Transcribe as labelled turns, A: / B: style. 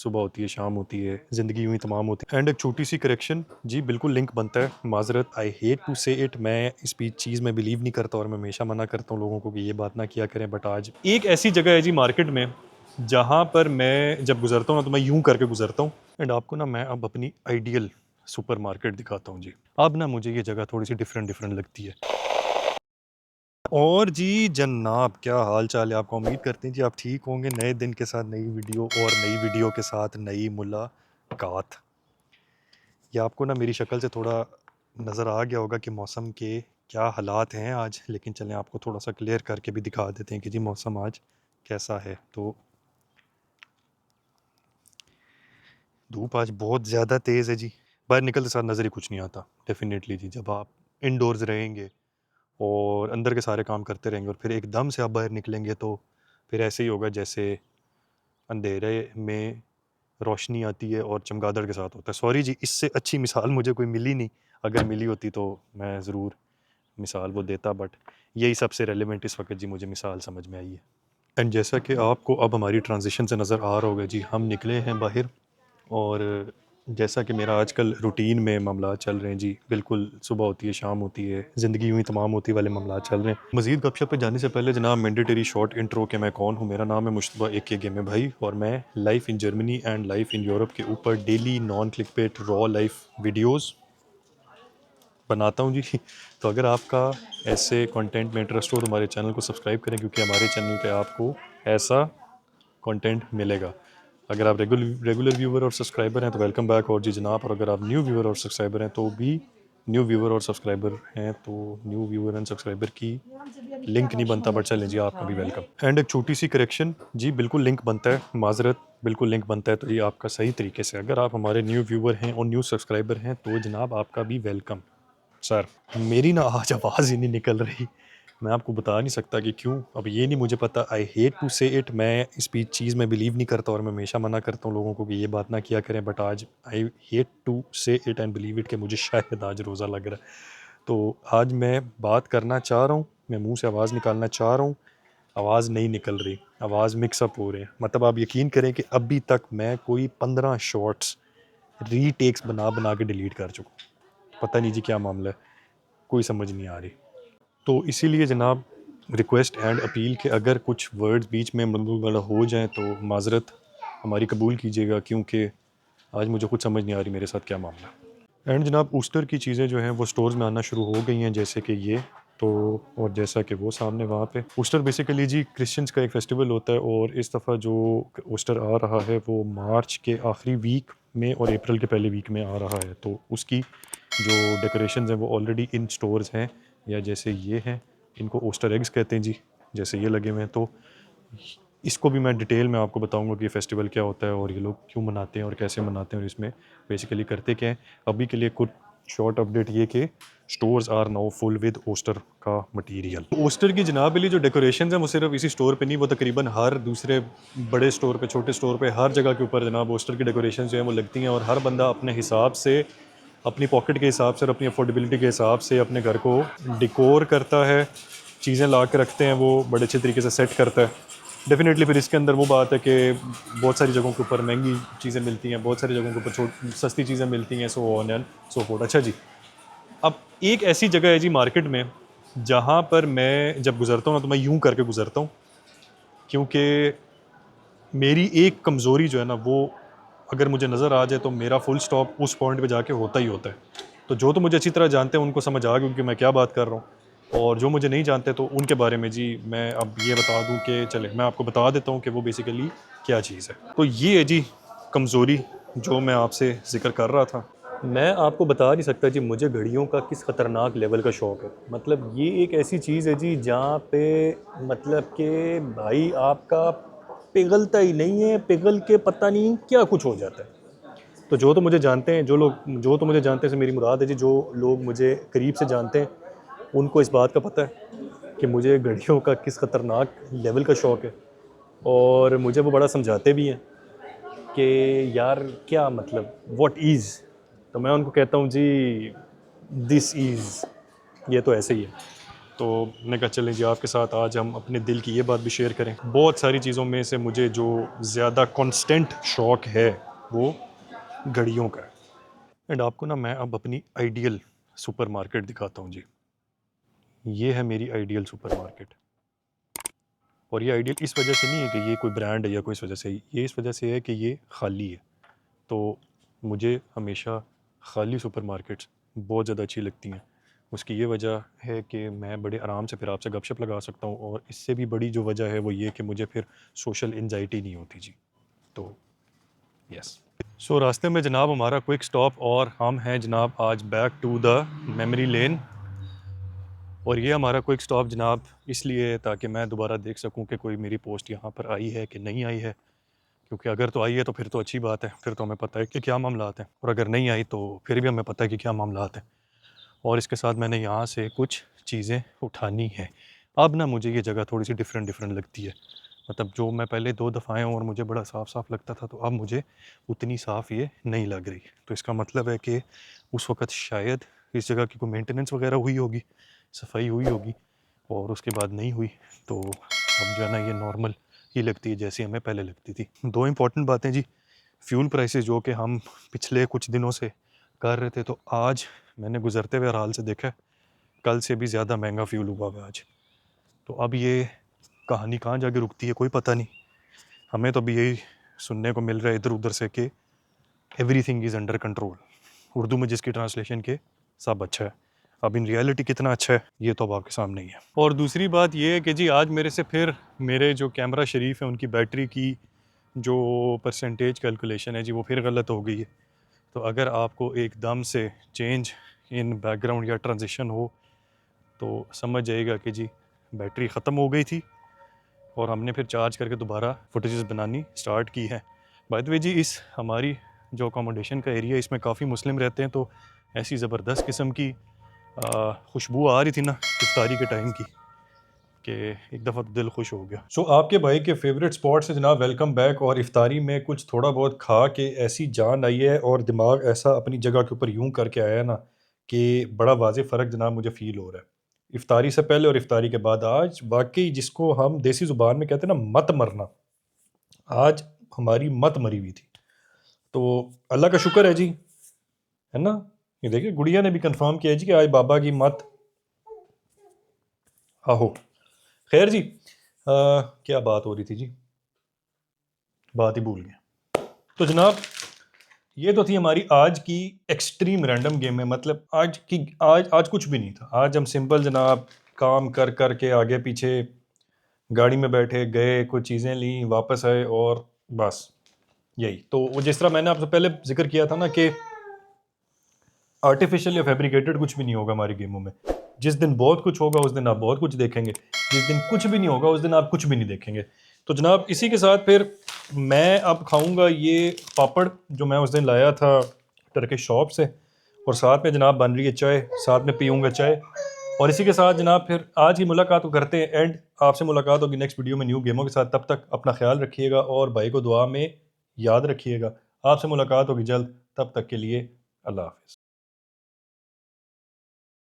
A: सुबह होती है, शाम होती है, ज़िंदगी यूँ ही तमाम होती है। एंड एक छोटी सी करेक्शन जी, बिल्कुल लिंक बनता है। माज़रत, आई हेट टू से इट, मैं इस चीज़ में बिलीव नहीं करता और मैं हमेशा मना करता हूँ लोगों को कि ये बात ना किया करें। बट आज एक ऐसी जगह है जी मार्केट में, जहाँ पर मैं जब गुज़रता हूँ ना तो मैं यूँ करके गुज़रता हूँ। एंड आपको ना मैं अब अपनी आइडियल सुपरमार्केट दिखाता हूँ जी। अब ना मुझे ये जगह थोड़ी सी डिफरेंट लगती है। और जी जनाब, क्या हाल चाल है आपका? उम्मीद करते हैं जी आप ठीक होंगे। नए दिन के साथ नई वीडियो, और नई वीडियो के साथ नई मुलाकात। ये आपको ना मेरी शक्ल से थोड़ा नज़र आ गया होगा कि मौसम के क्या हालात हैं आज, लेकिन चलें आपको थोड़ा सा क्लियर करके भी दिखा देते हैं कि जी मौसम आज कैसा है। तो धूप आज बहुत ज़्यादा तेज़ है जी, बाहर निकलते साथ नज़र ही कुछ नहीं आता। डेफिनेटली जी, जब आप इनडोर्स रहेंगे और अंदर के सारे काम करते रहेंगे और फिर एकदम से आप बाहर निकलेंगे तो फिर ऐसे ही होगा जैसे अंधेरे में रोशनी आती है और चमगादड़ के साथ होता है। सॉरी जी, इससे अच्छी मिसाल मुझे कोई मिली नहीं। अगर मिली होती तो मैं ज़रूर मिसाल वो देता, बट यही सबसे रेलेवेंट इस वक्त जी मुझे मिसाल समझ में आई है। एंड जैसा कि आपको अब हमारी ट्रांजिशन से नज़र आ रहा होगा जी, हम निकले हैं बाहर। और जैसा कि मेरा आजकल रूटीन में मामला चल रहे हैं जी, बिल्कुल सुबह होती है, शाम होती है, ज़िंदगी यूँ ही तमाम होती वाले मामला चल रहे हैं। मज़ीद गपशप पे जाने से पहले जनाब मैंडेटरी शॉर्ट इंट्रो के मैं कौन हूँ। मेरा नाम है मुश्तबा AK गेमे भाई, और मैं life in Germany and life in Europe के ऊपर डेली नॉन क्लिक पेट रॉ लाइफ वीडियोज़ बनाता हूँ जी। तो अगर आपका ऐसे कंटेंट में इंटरेस्ट हो तो हमारे चैनल को सब्सक्राइब करें, क्योंकि हमारे चैनल पे आपको ऐसा कंटेंट मिलेगा। अगर आप रेगुलर व्यूवर और सब्सक्राइबर हैं तो वेलकम बैक, और जी जनाब, और अगर आप न्यू व्यूवर और सब्सक्राइबर हैं तो भी न्यू व्यूवर और सब्सक्राइबर हैं तो न्यू व्यूवर एंड सब्सक्राइबर की लिंक नहीं बनता, बट चलें जी आपका भी वेलकम। एंड एक छोटी सी करेक्शन जी, बिल्कुल लिंक बनता है। माजरत, बिल्कुल लिंक बनता है। तो ये आपका सही तरीके से, अगर आप हमारे न्यू व्यूवर हैं और न्यू सब्सक्राइबर हैं तो जनाब आपका भी वेलकम। सर, मेरी ना आज आवाज़ ही नहीं निकल रही, मैं आपको बता नहीं सकता कि क्यों। अब ये नहीं मुझे पता। आई हेट टू से इट, मैं इस चीज़ में बिलीव नहीं करता और मैं हमेशा मना करता हूँ लोगों को कि ये बात ना किया करें। बट आज आई हेट टू से इट एंड बिलीव इट कि मुझे शायद आज रोज़ा लग रहा है। तो आज मैं बात करना चाह रहा हूँ, मैं मुंह से आवाज़ निकालना चाह रहा हूँ, आवाज़ नहीं निकल रही, आवाज़ मिक्सअप हो रहे हैं। मतलब आप यकीन करें कि अभी तक मैं कोई 15 शॉर्ट्स रीटेक्स बना बना के डिलीट कर चुका हूँ। पता नहीं जी क्या मामला है, कोई समझ नहीं आ रही। तो इसीलिए जनाब रिक्वेस्ट एंड अपील कि अगर कुछ वर्ड्स बीच में मलूल हो जाएं तो माज़रत हमारी कबूल कीजिएगा, क्योंकि आज मुझे कुछ समझ नहीं आ रही मेरे साथ क्या मामला। एंड जनाब ऊस्टर की चीज़ें जो हैं वो स्टोर्स में आना शुरू हो गई हैं, जैसे कि ये तो, और जैसा कि वो सामने वहाँ पे। ऊस्टर बेसिकली जी क्रिश्चियंस का एक फेस्टिवल होता है, और इस दफ़ा जो ऊस्टर आ रहा है वो मार्च के आखिरी वीक में और अप्रैल के पहले वीक में आ रहा है। तो उसकी जो डेकोरेशंस हैं वो ऑलरेडी इन स्टोर्स हैं, या जैसे ये हैं, इनको ऊस्टर एग्स कहते हैं जी, जैसे ये लगे हुए हैं। तो इसको भी मैं डिटेल में आपको बताऊंगा कि ये फेस्टिवल क्या होता है और ये लोग क्यों मनाते हैं और कैसे मनाते हैं और इसमें बेसिकली करते क्या हैं। अभी के लिए कुछ शॉर्ट अपडेट ये कि stores are now full with Oster का मटेरियल। ओस्टर की जनाब लिए जो डेकोरेशन है वो सिर्फ इसी स्टोर पे नहीं, वो तकरीबन हर दूसरे बड़े स्टोर पे, छोटे स्टोर पे, हर जगह के ऊपर जनाब ओस्टर की डेकोरेशन जो है वो लगती हैं, और हर बंदा अपने हिसाब से, अपनी पॉकेट के हिसाब से और अपनी अफोर्डेबिलिटी के हिसाब से अपने घर को डिकोर करता है, चीज़ें ला के रखते हैं, वो बड़े अच्छे तरीके से सेट करता है। डेफिनेटली फिर इसके अंदर वो बात है कि बहुत सारी जगहों के ऊपर महंगी चीज़ें मिलती हैं, बहुत सारी जगहों के ऊपर सस्ती चीज़ें मिलती हैं, so on and so fourth. अच्छा जी, अब एक ऐसी जगह है जी मार्केट में, जहाँ पर मैं जब गुज़रता हूँ ना तो मैं यूँ करके गुज़रता हूँ, क्योंकि मेरी एक कमज़ोरी जो है ना वो अगर मुझे नज़र आ जाए तो मेरा फुल स्टॉप उस पॉइंट पे जाके होता ही होता है। तो जो तो मुझे अच्छी तरह जानते हैं उनको समझ आ गया कि मैं क्या बात कर रहा हूँ, और जो मुझे नहीं जानते तो उनके बारे में जी मैं अब ये बता दूँ कि चले मैं आपको बता देता हूँ कि वो बेसिकली क्या चीज़ है। तो ये है जी कमज़ोरी जो मैं आपसे ज़िक्र कर रहा था। मैं आपको बता नहीं सकता जी मुझे घड़ियों का किस ख़तरनाक लेवल का शौक़ है। मतलब ये एक ऐसी चीज़ है जी जहाँ पे मतलब कि भाई आपका पिघलता ही नहीं है, पिघल के पता नहीं क्या कुछ हो जाता है। तो जो तो मुझे जानते हैं, जो तो मुझे जानते हैं से मेरी मुराद है जी, जो लोग मुझे करीब से जानते हैं उनको इस बात का पता है कि मुझे घड़ियों का किस ख़तरनाक लेवल का शौक़ है, और मुझे वो बड़ा समझाते भी हैं कि यार क्या मतलब व्हाट इज़। तो मैं उनको कहता हूँ जी दिस इज़, ये तो ऐसे ही है। तो मैंने कहा चलें जी आपके साथ आज हम अपने दिल की ये बात भी शेयर करें। बहुत सारी चीज़ों में से मुझे जो ज़्यादा कांस्टेंट शौक़ है वो घड़ियों का है। एंड आपको ना मैं अब अपनी आइडियल सुपरमार्केट दिखाता हूँ जी। ये है मेरी आइडियल सुपरमार्केट, और ये आइडियल इस वजह से नहीं है कि ये कोई ब्रांड है या कोई इस वजह से, ये इस वजह से है कि ये खाली है। तो मुझे हमेशा खाली सुपरमार्केट्स बहुत ज़्यादा अच्छी लगती हैं। उसकी ये वजह है कि मैं बड़े आराम से फिर आपसे गपशप लगा सकता हूँ, और इससे भी बड़ी जो वजह है वो ये कि मुझे फिर सोशल एंजाइटी नहीं होती जी। तो यस, सो रास्ते में जनाब हमारा क्विक स्टॉप, और हम हैं जनाब आज back to the memory lane. और ये हमारा क्विक स्टॉप जनाब इसलिए है ताकि मैं दोबारा देख सकूं कि कोई मेरी पोस्ट यहाँ पर आई है कि नहीं आई है, क्योंकि अगर तो आई है तो फिर तो अच्छी बात है, फिर तो हमें पता है कि क्या मामलात हैं, और अगर नहीं आई तो फिर भी हमें पता है कि क्या मामलात हैं। और इसके साथ मैंने यहाँ से कुछ चीज़ें उठानी है। अब ना मुझे ये जगह थोड़ी सी डिफरेंट डिफरेंट लगती है, मतलब जो मैं पहले 2 दफ़ा आया हूँ और मुझे बड़ा साफ़ साफ़ लगता था, तो अब मुझे उतनी साफ़ ये नहीं लग रही। तो इसका मतलब है कि उस वक़्त शायद इस जगह की कोई मेंटेनेंस वग़ैरह हुई होगी, सफाई हुई होगी, और उसके बाद नहीं हुई। तो अब जो है ना ये नॉर्मल ही लगती है जैसी हमें पहले लगती थी। 2 इम्पॉर्टेंट बातें जी, फ्यूल प्राइसेस जो कि हम पिछले कुछ दिनों से कर रहे थे, तो आज मैंने गुज़रते हुए हाल से देखा है, कल से भी ज़्यादा महंगा फ्यूल हुआ है आज। तो अब ये कहानी कहाँ जाके रुकती है कोई पता नहीं। हमें तो अभी यही सुनने को मिल रहा है इधर उधर से कि everything is under control, Urdu में जिसकी ट्रांसलेशन के सब अच्छा है। अब इन रियलिटी कितना अच्छा है ये तो अब आपके सामने ही है। और दूसरी बात ये है कि जी आज मेरे से फिर मेरे जो कैमरा शरीफ है उनकी बैटरी की जो परसेंटेज कैलकुलेशन है जी वो फिर गलत हो गई है। तो अगर आपको एकदम से चेंज इन बैकग्राउंड या ट्रांजिशन हो तो समझ जाइएगा कि जी बैटरी ख़त्म हो गई थी, और हमने फिर चार्ज करके दोबारा फुटेजेस बनानी स्टार्ट की है। बाय द वे जी इस हमारी जो अकोमोडेशन का एरिया इसमें काफ़ी मुस्लिम रहते हैं, तो ऐसी ज़बरदस्त किस्म की खुशबू आ रही थी ना इफ्तारी के टाइम की कि एक दफ़ा तो दिल खुश हो गया। सो आपके भाई के फेवरेट स्पॉट से जनाब वेलकम बैक, और इफ्तारी में कुछ थोड़ा बहुत खा के ऐसी जान आई है और दिमाग ऐसा अपनी जगह के ऊपर यूं करके आया है ना कि बड़ा वाज़ेह फ़र्क जनाब मुझे फ़ील हो रहा है इफ्तारी से पहले और इफ्तारी के बाद। आज वाकई जिसको हम देसी ज़ुबान में कहते हैं ना मत मरना, आज हमारी मत मरी हुई थी। तो अल्लाह का शुक्र है जी, है ना। ये देखिए गुड़िया ने भी कंफर्म किया जी कि आज बाबा की मत आहो। खैर जी क्या बात हो रही थी जी, बात ही भूल गया। तो जनाब ये तो थी हमारी आज की एक्सट्रीम रैंडम गेम है, मतलब आज कुछ भी नहीं था। आज हम सिंपल जनाब काम कर कर के आगे पीछे गाड़ी में बैठे गए, कुछ चीज़ें ली, वापस आए, और बस यही। तो वो जिस तरह मैंने आपसे पहले जिक्र किया था ना कि आर्टिफिशियल या फैब्रिकेटेड कुछ भी नहीं होगा हमारी गेमों में। जिस दिन बहुत कुछ होगा उस दिन आप बहुत कुछ देखेंगे, जिस दिन कुछ भी नहीं होगा उस दिन आप कुछ भी नहीं देखेंगे। तो जनाब इसी के साथ फिर मैं अब खाऊंगा ये पापड़ जो मैं उस दिन लाया था टर्किश शॉप से, और साथ में जनाब बन रही है चाय, साथ में पीऊँगा चाय। और इसी के साथ जनाब फिर आज की मुलाकात को करते हैं एंड। आपसे मुलाकात होगी नेक्स्ट वीडियो में न्यू गेमों के साथ। तब तक अपना ख्याल रखिएगा और भाई को दुआ में याद रखिएगा। आपसे मुलाकात होगी जल्द, तब तक के लिए अल्लाह हाफ़िज़।